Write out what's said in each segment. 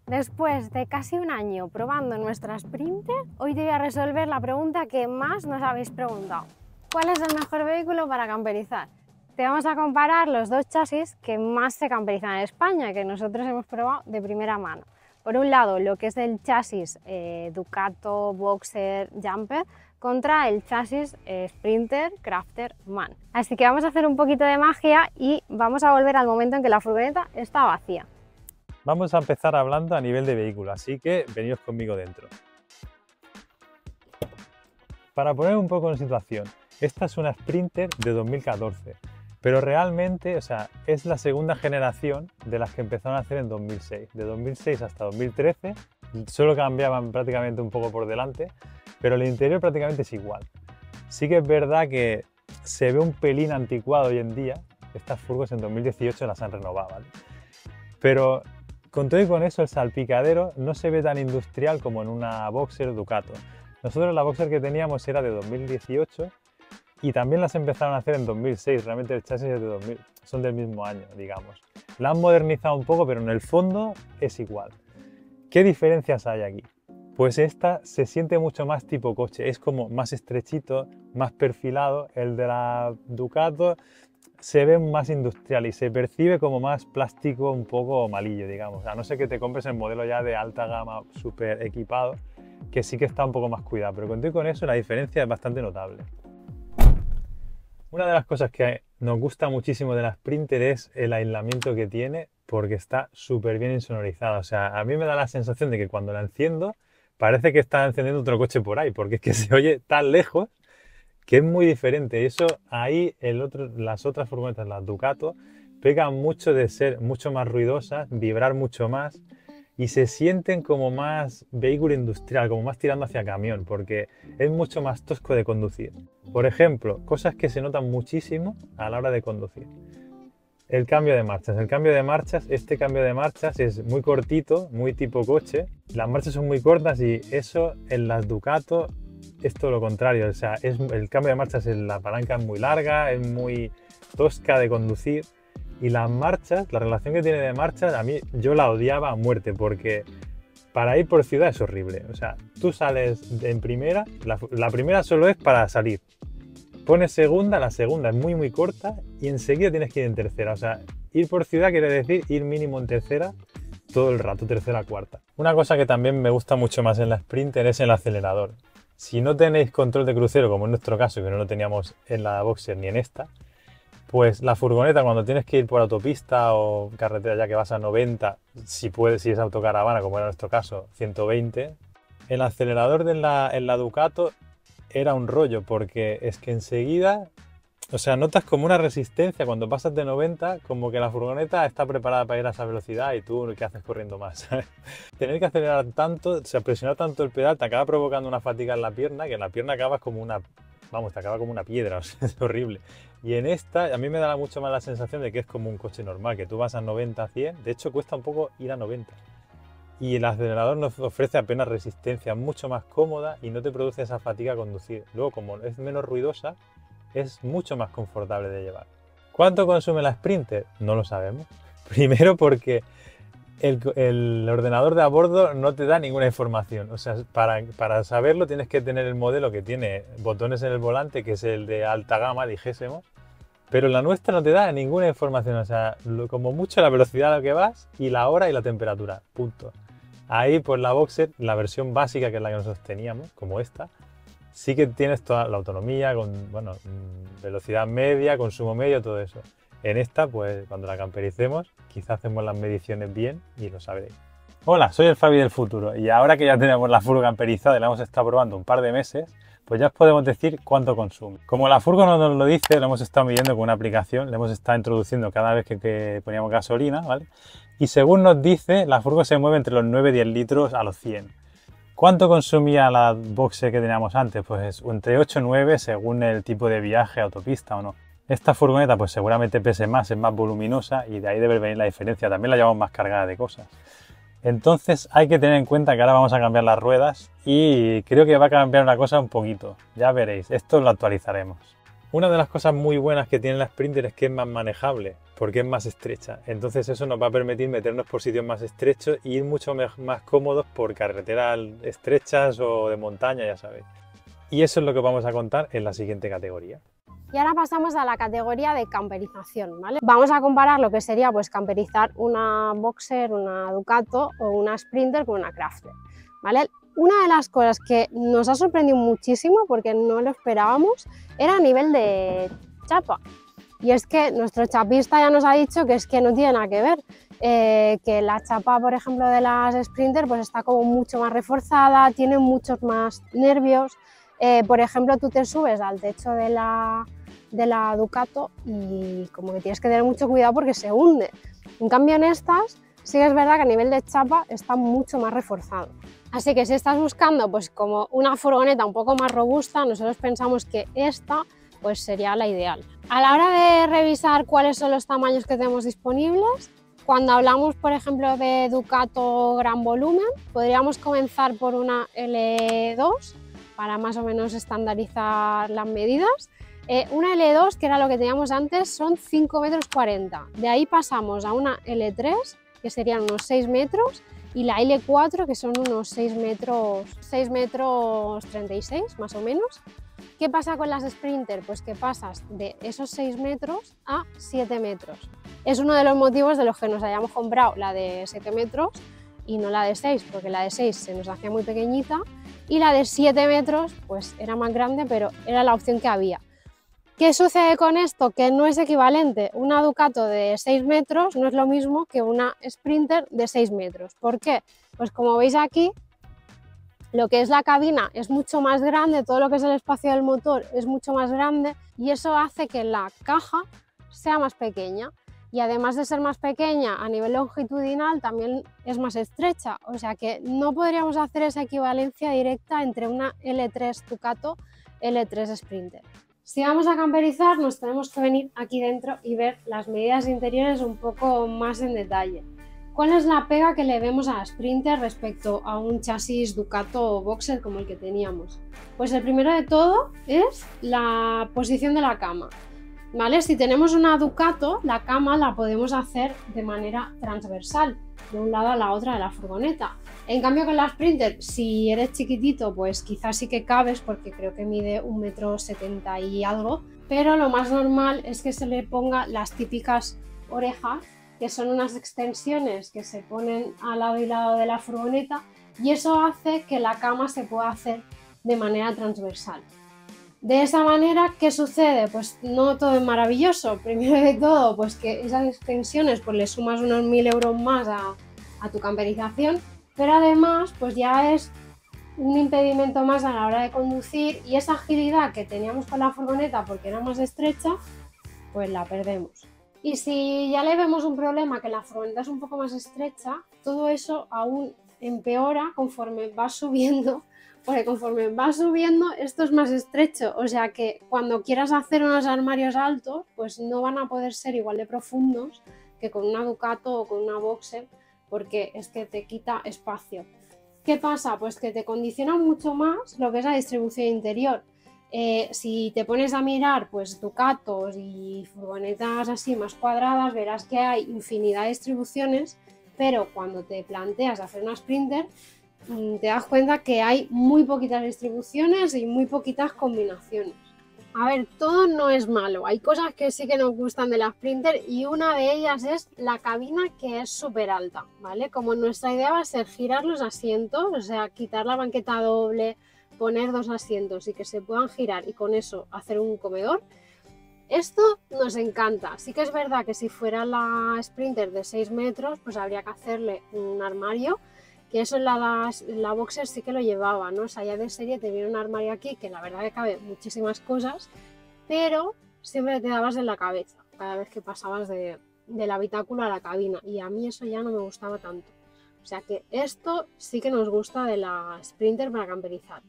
Después de casi un año probando nuestra Sprinter, hoy te voy a resolver la pregunta que más nos habéis preguntado. ¿Cuál es el mejor vehículo para camperizar? Te vamos a comparar los dos chasis que más se camperizan en España, que nosotros hemos probado de primera mano. Por un lado, lo que es el chasis Ducato, Boxer, Jumper, contra el chasis Sprinter, Crafter, Man. Así que vamos a hacer un poquito de magia y vamos a volver al momento en que la furgoneta está vacía. Vamos a empezar hablando a nivel de vehículo, así que venidos conmigo dentro. Para poner un poco en situación, esta es una Sprinter de 2014, pero realmente, es la segunda generación de las que empezaron a hacer en 2006. De 2006 hasta 2013, solo cambiaban prácticamente un poco por delante, pero el interior prácticamente es igual. Sí que es verdad que se ve un pelín anticuado hoy en día. Estas furgos en 2018 las han renovado, ¿vale? Pero con todo y con eso, el salpicadero no se ve tan industrial como en una Boxer Ducato. Nosotros la Boxer que teníamos era de 2018 y también las empezaron a hacer en 2006. Realmente el chasis es de 2000, son del mismo año, digamos. La han modernizado un poco, pero en el fondo es igual. ¿Qué diferencias hay aquí? Pues esta se siente mucho más tipo coche, es como más estrechito, más perfilado. El de la Ducato se ve más industrial y se percibe como más plástico, un poco malillo, digamos. A no ser que te compres el modelo ya de alta gama, súper equipado, que sí que está un poco más cuidado, pero con eso la diferencia es bastante notable. Una de las cosas que nos gusta muchísimo de la Sprinter es el aislamiento que tiene, porque está súper bien insonorizado. O sea, a mí me da la sensación de que cuando la enciendo parece que está encendiendo otro coche por ahí, porque es que se oye tan lejos que es muy diferente. Eso ahí las otras furgonetas, las Ducato, pegan mucho de ser mucho más ruidosas, vibrar mucho más y se sienten como más vehículo industrial, como más tirando hacia camión, porque es mucho más tosco de conducir. Por ejemplo, cosas que se notan muchísimo a la hora de conducir. El cambio de marchas. Este cambio de marchas es muy cortito, muy tipo coche. Las marchas son muy cortas y eso en las Ducato es todo lo contrario. O sea, el cambio de marchas, la palanca es muy larga, es muy tosca de conducir. Y las marchas, la relación que tiene de marchas, a mí yo la odiaba a muerte porque para ir por ciudad es horrible. O sea, tú sales en primera, la primera solo es para salir. Pones segunda, la segunda es muy corta y enseguida tienes que ir en tercera. O sea, ir por ciudad quiere decir ir mínimo en tercera todo el rato, tercera, cuarta. Una cosa que también me gusta mucho más en la Sprinter es el acelerador. Si no tenéis control de crucero, como en nuestro caso, que no lo teníamos en la Boxer ni en esta, pues la furgoneta cuando tienes que ir por autopista o carretera ya que vas a 90, si es autocaravana, como era nuestro caso, 120, el acelerador en la Ducato era un rollo porque es que enseguida, o sea, notas como una resistencia cuando pasas de 90, como que la furgoneta está preparada para ir a esa velocidad y tú ¿qué haces corriendo más? ¿Sabes? Tener que acelerar tanto, o sea, presionar tanto el pedal te acaba provocando una fatiga en la pierna, que en la pierna acabas como una, vamos, te acaba como una piedra, o sea, es horrible. Y en esta, a mí me da mucho más la sensación de que es como un coche normal, que tú vas a 90, 100, de hecho cuesta un poco ir a 90. Y el acelerador nos ofrece apenas resistencia, mucho más cómoda y no te produce esa fatiga a conducir. Luego, como es menos ruidosa, es mucho más confortable de llevar. ¿Cuánto consume la Sprinter? No lo sabemos. Primero porque el ordenador de a bordo no te da ninguna información. O sea, para saberlo tienes que tener el modelo que tiene botones en el volante, que es el de alta gama, dijésemos. Pero la nuestra no te da ninguna información. O sea, como mucho la velocidad a la que vas y la hora y la temperatura. Punto. Ahí, pues la Boxer, la versión básica, que es la que nosotros teníamos, como esta, sí que tienes toda la autonomía, con velocidad media, consumo medio, todo eso. En esta, pues cuando la campericemos, quizá hacemos las mediciones bien y lo sabréis. Hola, soy el Fabi del futuro y ahora que ya tenemos la furgo camperizada y la hemos estado probando un par de meses, pues ya os podemos decir cuánto consume. Como la furgo no nos lo dice, lo hemos estado midiendo con una aplicación, le hemos estado introduciendo cada vez que poníamos gasolina, ¿vale? Y según nos dice, la furgo se mueve entre los 9 y 10 litros a los 100. ¿Cuánto consumía la Boxer que teníamos antes? Pues entre 8 y 9 según el tipo de viaje, autopista o no. Esta furgoneta pues seguramente pese más, es más voluminosa y de ahí debe venir la diferencia. También la llevamos más cargada de cosas. Entonces hay que tener en cuenta que ahora vamos a cambiar las ruedas y creo que va a cambiar una cosa un poquito. Ya veréis, esto lo actualizaremos. Una de las cosas muy buenas que tiene la Sprinter es que es más manejable, porque es más estrecha. Entonces eso nos va a permitir meternos por sitios más estrechos e ir mucho más cómodos por carreteras estrechas o de montaña, ya sabéis. Y eso es lo que vamos a contar en la siguiente categoría. Y ahora pasamos a la categoría de camperización, ¿vale? Vamos a comparar lo que sería pues camperizar una Boxer, una Ducato o una Sprinter con una Crafter, ¿vale? Una de las cosas que nos ha sorprendido muchísimo, porque no lo esperábamos, era a nivel de chapa. Y es que nuestro chapista ya nos ha dicho que es que no tiene nada que ver, que la chapa, por ejemplo, de las Sprinter pues está como mucho más reforzada, tiene muchos más nervios. Por ejemplo, tú te subes al techo de la Ducato y como que tienes que tener mucho cuidado porque se hunde. En cambio en estas sí que es verdad que a nivel de chapa está mucho más reforzado. Así que si estás buscando pues como una furgoneta un poco más robusta, nosotros pensamos que esta pues sería la ideal. A la hora de revisar cuáles son los tamaños que tenemos disponibles, cuando hablamos por ejemplo de Ducato gran volumen, podríamos comenzar por una L2 para más o menos estandarizar las medidas. Una L2, que era lo que teníamos antes, son 5,40 metros. De ahí pasamos a una L3, que serían unos 6 metros, y la L4, que son unos 6 metros 36 más o menos. ¿Qué pasa con las Sprinter? Pues que pasas de esos 6 metros a 7 metros. Es uno de los motivos de los que nos hayamos comprado la de 7 metros y no la de 6, porque la de 6 se nos hacía muy pequeñita y la de 7 metros pues era más grande, pero era la opción que había. ¿Qué sucede con esto? Que no es equivalente. Una Ducato de 6 metros no es lo mismo que una Sprinter de 6 metros. ¿Por qué? Pues como veis aquí, lo que es la cabina es mucho más grande, todo lo que es el espacio del motor es mucho más grande y eso hace que la caja sea más pequeña. Y además de ser más pequeña a nivel longitudinal también es más estrecha, o sea que no podríamos hacer esa equivalencia directa entre una L3 Ducato y L3 Sprinter. Si vamos a camperizar nos tenemos que venir aquí dentro y ver las medidas interiores un poco más en detalle. ¿Cuál es la pega que le vemos a la Sprinter respecto a un chasis Ducato o Boxer como el que teníamos? Pues el primero de todo es la posición de la cama. ¿Vale? Si tenemos una Ducato, la cama la podemos hacer de manera transversal, de un lado a la otra de la furgoneta. En cambio con la Sprinter, si eres chiquitito, pues quizás sí que cabes, porque creo que mide 1,70 m y algo, pero lo más normal es que se le ponga las típicas orejas, que son unas extensiones que se ponen al lado y lado de la furgoneta, y eso hace que la cama se pueda hacer de manera transversal. De esa manera, ¿qué sucede? Pues no todo es maravilloso. Primero de todo, pues que esas extensiones pues le sumas unos 1.000 euros más a tu camperización, pero además pues ya es un impedimento más a la hora de conducir y esa agilidad que teníamos con la furgoneta porque era más estrecha, pues la perdemos. Y si ya le vemos un problema que la furgoneta es un poco más estrecha, todo eso aún empeora conforme va subiendo. Porque conforme va subiendo esto es más estrecho, o sea que cuando quieras hacer unos armarios altos pues no van a poder ser igual de profundos que con una Ducato o con una Boxer, porque es que te quita espacio. ¿Qué pasa? Pues que te condiciona mucho más lo que es la distribución interior. Si te pones a mirar pues Ducatos y furgonetas así más cuadradas, verás que hay infinidad de distribuciones, pero cuando te planteas hacer una Sprinter te das cuenta que hay muy poquitas distribuciones y muy poquitas combinaciones. A ver, todo no es malo, hay cosas que sí que nos gustan de la Sprinter y una de ellas es la cabina, que es súper alta, ¿vale? Como nuestra idea va a ser girar los asientos, o sea, quitar la banqueta doble, poner 2 asientos y que se puedan girar y con eso hacer un comedor, esto nos encanta. Sí que es verdad que si fuera la Sprinter de 6 metros, pues habría que hacerle un armario, que eso en la Boxer sí que lo llevaba, ¿no? O sea, ya de serie te viene un armario aquí que la verdad que cabe muchísimas cosas, pero siempre te dabas en la cabeza cada vez que pasabas del habitáculo a la cabina y a mí eso ya no me gustaba tanto. O sea que esto sí que nos gusta de la Sprinter para camperizar.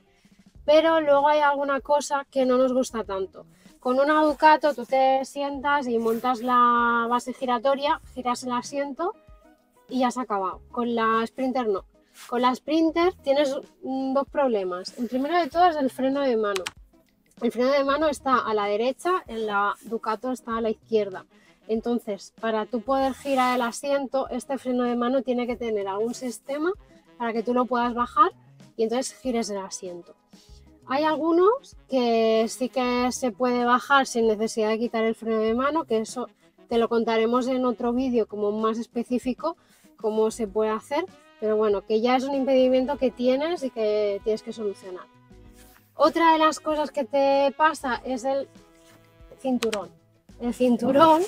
Pero luego hay alguna cosa que no nos gusta tanto. Con una Ducato tú te sientas y montas la base giratoria, giras el asiento y ya se ha acabado. Con la Sprinter no. Con la Sprinter tienes dos problemas. El primero de todo es el freno de mano. El freno de mano está a la derecha, en la Ducato está a la izquierda. Entonces, para tú poder girar el asiento, este freno de mano tiene que tener algún sistema para que tú lo puedas bajar y entonces gires el asiento. Hay algunos que sí que se puede bajar sin necesidad de quitar el freno de mano, que eso te lo contaremos en otro vídeo como más específico cómo se puede hacer, pero bueno, que ya es un impedimento que tienes y que tienes que solucionar. Otra de las cosas que te pasa es el cinturón. El cinturón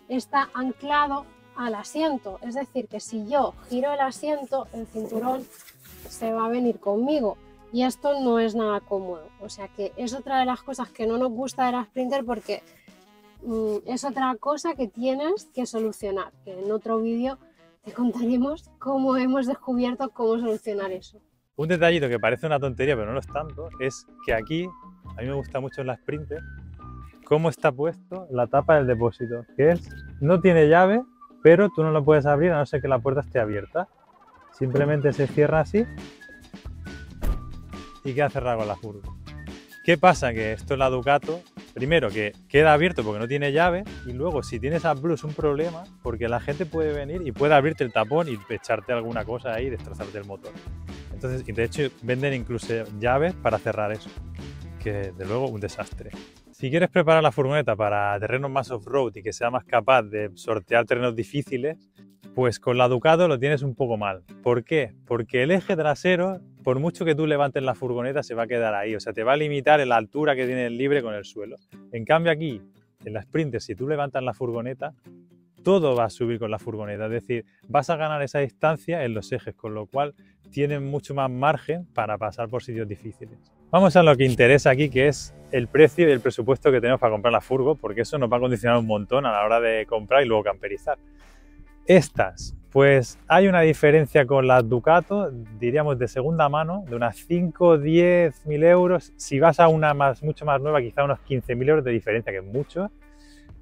está anclado al asiento, es decir, que si yo giro el asiento, el cinturón se va a venir conmigo y esto no es nada cómodo. O sea que es otra de las cosas que no nos gusta de la Sprinter porque es otra cosa que tienes que solucionar, que en otro vídeo te contaremos cómo hemos descubierto cómo solucionar eso. Un detallito que parece una tontería, pero no lo es tanto, es que aquí, a mí me gusta mucho en la Sprinter, cómo está puesto la tapa del depósito, que es, no tiene llave, pero tú no lo puedes abrir a no ser que la puerta esté abierta. Simplemente se cierra así y queda cerrado con la furgo. ¿Qué pasa? Que esto es la Ducato, primero que queda abierto porque no tiene llave y luego si tienes AdBlue es un problema porque la gente puede venir y puede abrirte el tapón y echarte alguna cosa ahí y destrozarte el motor. Entonces, de hecho, venden incluso llaves para cerrar eso, que de luego un desastre. Si quieres preparar la furgoneta para terrenos más off-road y que sea más capaz de sortear terrenos difíciles, pues con la Ducato lo tienes un poco mal. ¿Por qué? Porque el eje trasero, por mucho que tú levantes la furgoneta, se va a quedar ahí. O sea, te va a limitar en la altura que tiene el libre con el suelo. En cambio aquí, en la Sprinter, si tú levantas la furgoneta, todo va a subir con la furgoneta. Es decir, vas a ganar esa distancia en los ejes, con lo cual tienes mucho más margen para pasar por sitios difíciles. Vamos a lo que interesa aquí, que es el precio y el presupuesto que tenemos para comprar la furgo, porque eso nos va a condicionar un montón a la hora de comprar y luego camperizar. Estas, pues hay una diferencia con las Ducato, diríamos de segunda mano, de unas 5 o 10 mil euros. Si vas a una mucho más nueva, quizá unos 15.000 euros de diferencia, que es mucho.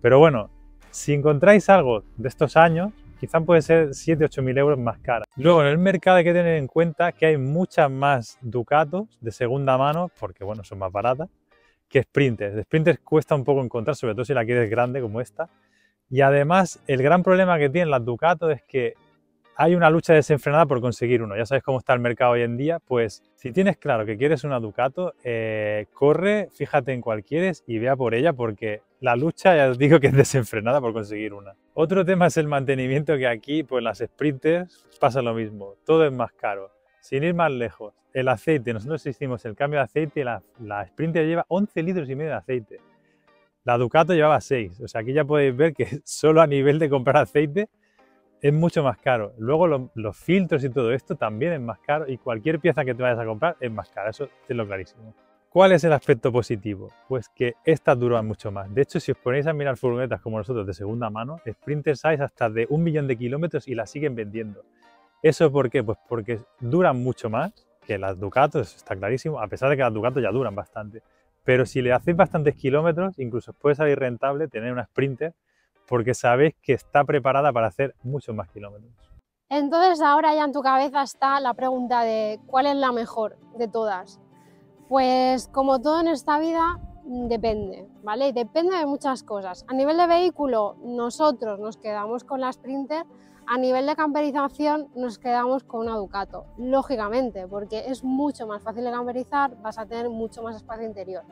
Pero bueno, si encontráis algo de estos años, quizá puede ser 7 o 8 mil euros más cara. Luego en el mercado hay que tener en cuenta que hay muchas más Ducatos de segunda mano, porque bueno, son más baratas, que Sprinters. De Sprinters cuesta un poco encontrar, sobre todo si la quieres grande como esta. Y además, el gran problema que tienen las Ducato es que hay una lucha desenfrenada por conseguir uno. Ya sabes cómo está el mercado hoy en día, pues si tienes claro que quieres una Ducato, corre, fíjate en cuál quieres y vea por ella, porque la lucha ya os digo que es desenfrenada por conseguir una. Otro tema es el mantenimiento, que aquí pues las Sprinters pasa lo mismo, todo es más caro. Sin ir más lejos, el aceite, nosotros hicimos el cambio de aceite y la Sprinter lleva 11 litros y medio de aceite. La Ducato llevaba 6, o sea aquí ya podéis ver que solo a nivel de comprar aceite es mucho más caro. Luego los filtros y todo esto también es más caro y cualquier pieza que te vayas a comprar es más cara, eso tenlo clarísimo. ¿Cuál es el aspecto positivo? Pues que estas duran mucho más. De hecho, si os ponéis a mirar furgonetas como nosotros de segunda mano, Sprinters hay hasta de 1 millón de kilómetros y las siguen vendiendo. ¿Eso por qué? Pues porque duran mucho más que las Ducato, eso está clarísimo, a pesar de que las Ducato ya duran bastante. Pero si le hacéis bastantes kilómetros, incluso os puede salir rentable tener una Sprinter porque sabéis que está preparada para hacer muchos más kilómetros. Entonces ahora ya en tu cabeza está la pregunta de ¿cuál es la mejor de todas? Pues como todo en esta vida, depende, ¿vale? Depende de muchas cosas. A nivel de vehículo, nosotros nos quedamos con la Sprinter. A nivel de camperización nos quedamos con una Ducato, lógicamente, porque es mucho más fácil de camperizar, vas a tener mucho más espacio interior.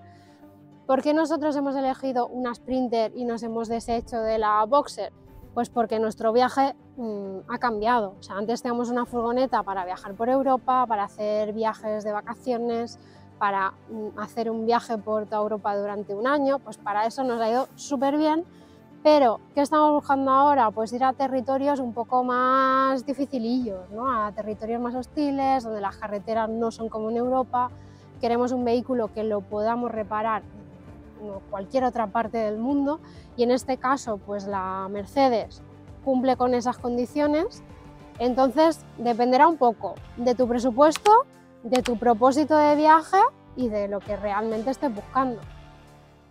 ¿Por qué nosotros hemos elegido una Sprinter y nos hemos deshecho de la Boxer? Pues porque nuestro viaje ha cambiado. O sea, antes teníamos una furgoneta para viajar por Europa, para hacer viajes de vacaciones, para hacer un viaje por toda Europa durante un año, pues para eso nos ha ido súper bien. Pero, ¿qué estamos buscando ahora? Pues ir a territorios un poco más dificilillos, ¿no? A territorios más hostiles, donde las carreteras no son como en Europa. Queremos un vehículo que lo podamos reparar en cualquier otra parte del mundo y en este caso, pues la Mercedes cumple con esas condiciones. Entonces, dependerá un poco de tu presupuesto, de tu propósito de viaje y de lo que realmente estés buscando.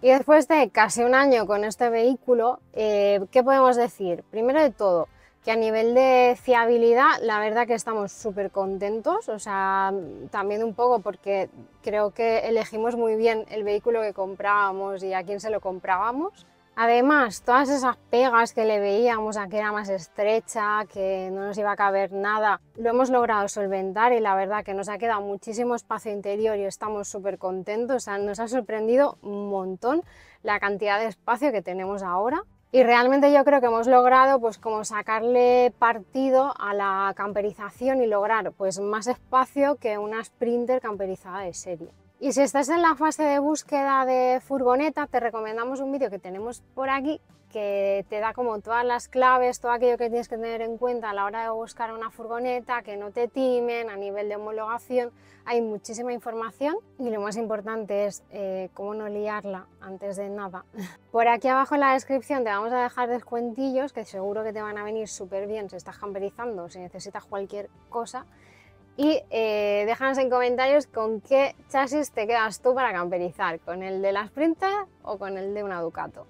Y después de casi un año con este vehículo, ¿qué podemos decir? Primero de todo, que a nivel de fiabilidad, la verdad que estamos súper contentos, o sea, también un poco porque creo que elegimos muy bien el vehículo que comprábamos y a quién se lo comprábamos. Además, todas esas pegas que le veíamos a que era más estrecha, que no nos iba a caber nada, lo hemos logrado solventar y la verdad que nos ha quedado muchísimo espacio interior y estamos súper contentos. O sea, nos ha sorprendido un montón la cantidad de espacio que tenemos ahora. Y realmente yo creo que hemos logrado pues como sacarle partido a la camperización y lograr pues más espacio que una Sprinter camperizada de serie. Y si estás en la fase de búsqueda de furgoneta, te recomendamos un vídeo que tenemos por aquí que te da como todas las claves, todo aquello que tienes que tener en cuenta a la hora de buscar una furgoneta, que no te timen, a nivel de homologación. Hay muchísima información y lo más importante es cómo no liarla antes de nada. Por aquí abajo en la descripción te vamos a dejar descuentillos que seguro que te van a venir súper bien si estás camperizando o si necesitas cualquier cosa. Y déjanos en comentarios con qué chasis te quedas tú para camperizar, con el de la Sprinter o con el de una Ducato.